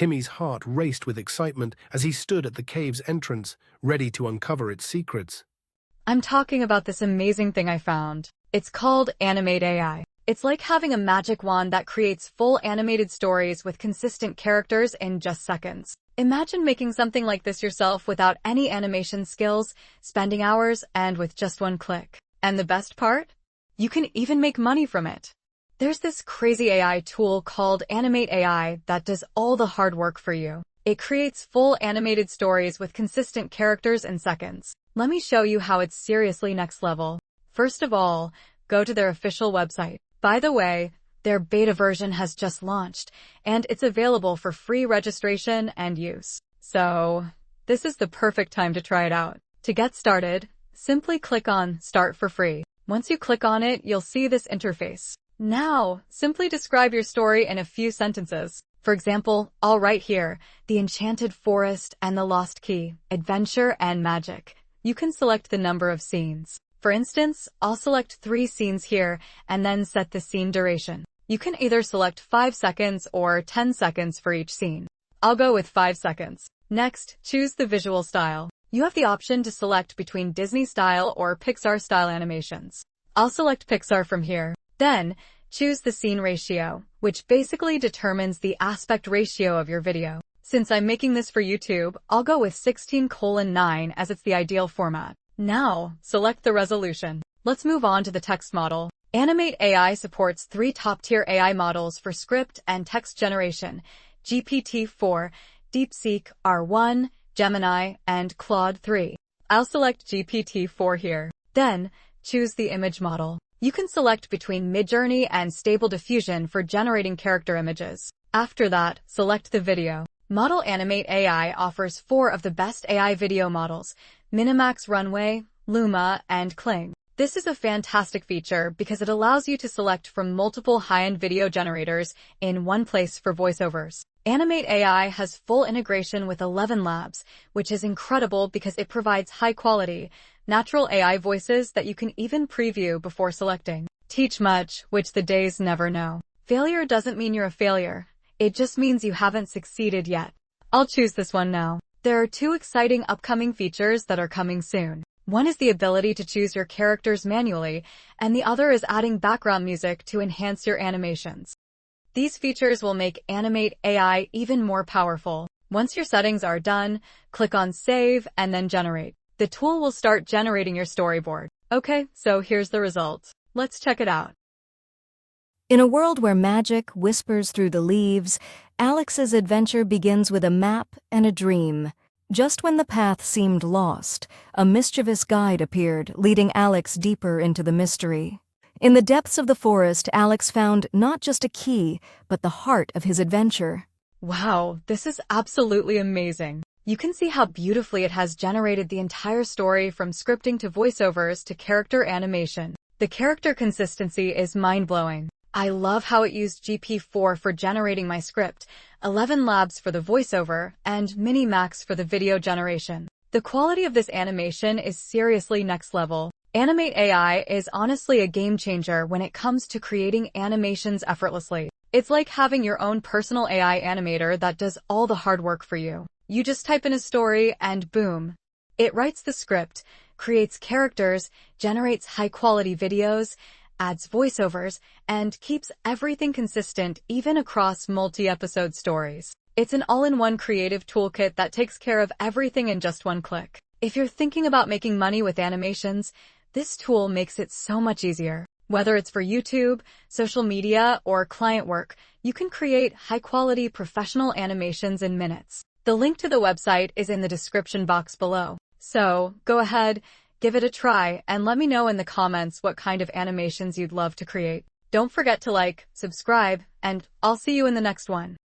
Timmy's heart raced with excitement as he stood at the cave's entrance, ready to uncover its secrets. I'm talking about this amazing thing I found. It's called AnimateAI. It's like having a magic wand that creates full animated stories with consistent characters in just seconds. Imagine making something like this yourself without any animation skills, spending hours, and with just one click. And the best part? You can even make money from it. There's this crazy AI tool called AnimateAI that does all the hard work for you. It creates full animated stories with consistent characters in seconds. Let me show you how it's seriously next level. First of all, go to their official website. By the way, their beta version has just launched, and it's available for free registration and use. So, this is the perfect time to try it out. To get started, simply click on Start for Free. Once you click on it, you'll see this interface. Now, simply describe your story in a few sentences. For example, I'll write here, the enchanted forest and the lost key, adventure and magic. You can select the number of scenes. For instance, I'll select 3 scenes here and then set the scene duration. You can either select 5 seconds or 10 seconds for each scene. I'll go with 5 seconds. Next, choose the visual style. You have the option to select between Disney style or Pixar style animations. I'll select Pixar from here. Then, choose the scene ratio, which basically determines the aspect ratio of your video. Since I'm making this for YouTube, I'll go with 16:9 as it's the ideal format. Now, select the resolution. Let's move on to the text model. AnimateAI supports 3 top-tier AI models for script and text generation: GPT-4, DeepSeek R1, Gemini, and Claude 3. I'll select GPT-4 here. Then, choose the image model. You can select between Midjourney and Stable Diffusion for generating character images. After that, select the video. Model AnimateAI offers 4 of the best AI video models: Minimax, Runway, Luma, and Kling. This is a fantastic feature because it allows you to select from multiple high-end video generators in one place for voiceovers. AnimateAI has full integration with ElevenLabs, which is incredible because it provides high-quality, natural AI voices that you can even preview before selecting. Teach much, which the days never know. Failure doesn't mean you're a failure. It just means you haven't succeeded yet. I'll choose this one now. There are 2 exciting upcoming features that are coming soon. One is the ability to choose your characters manually, and the other is adding background music to enhance your animations. These features will make AnimateAI even more powerful. Once your settings are done, click on Save and then Generate. The tool will start generating your storyboard. Okay, so here's the result. Let's check it out. In a world where magic whispers through the leaves, Alex's adventure begins with a map and a dream. Just when the path seemed lost, a mischievous guide appeared, leading Alex deeper into the mystery. In the depths of the forest, Alex found not just a key, but the heart of his adventure. Wow, this is absolutely amazing. You can see how beautifully it has generated the entire story from scripting to voiceovers to character animation. The character consistency is mind-blowing. I love how it used GPT-4 for generating my script, ElevenLabs for the voiceover, and Minimax for the video generation. The quality of this animation is seriously next level. AnimateAI is honestly a game changer when it comes to creating animations effortlessly. It's like having your own personal AI animator that does all the hard work for you. You just type in a story and boom. It writes the script, creates characters, generates high-quality videos, adds voiceovers, and keeps everything consistent even across multi-episode stories. It's an all-in-one creative toolkit that takes care of everything in just one click. If you're thinking about making money with animations, this tool makes it so much easier. Whether it's for YouTube, social media, or client work, you can create high-quality professional animations in minutes. The link to the website is in the description box below. So, go ahead, give it a try, and let me know in the comments what kind of animations you'd love to create. Don't forget to like, subscribe, and I'll see you in the next one.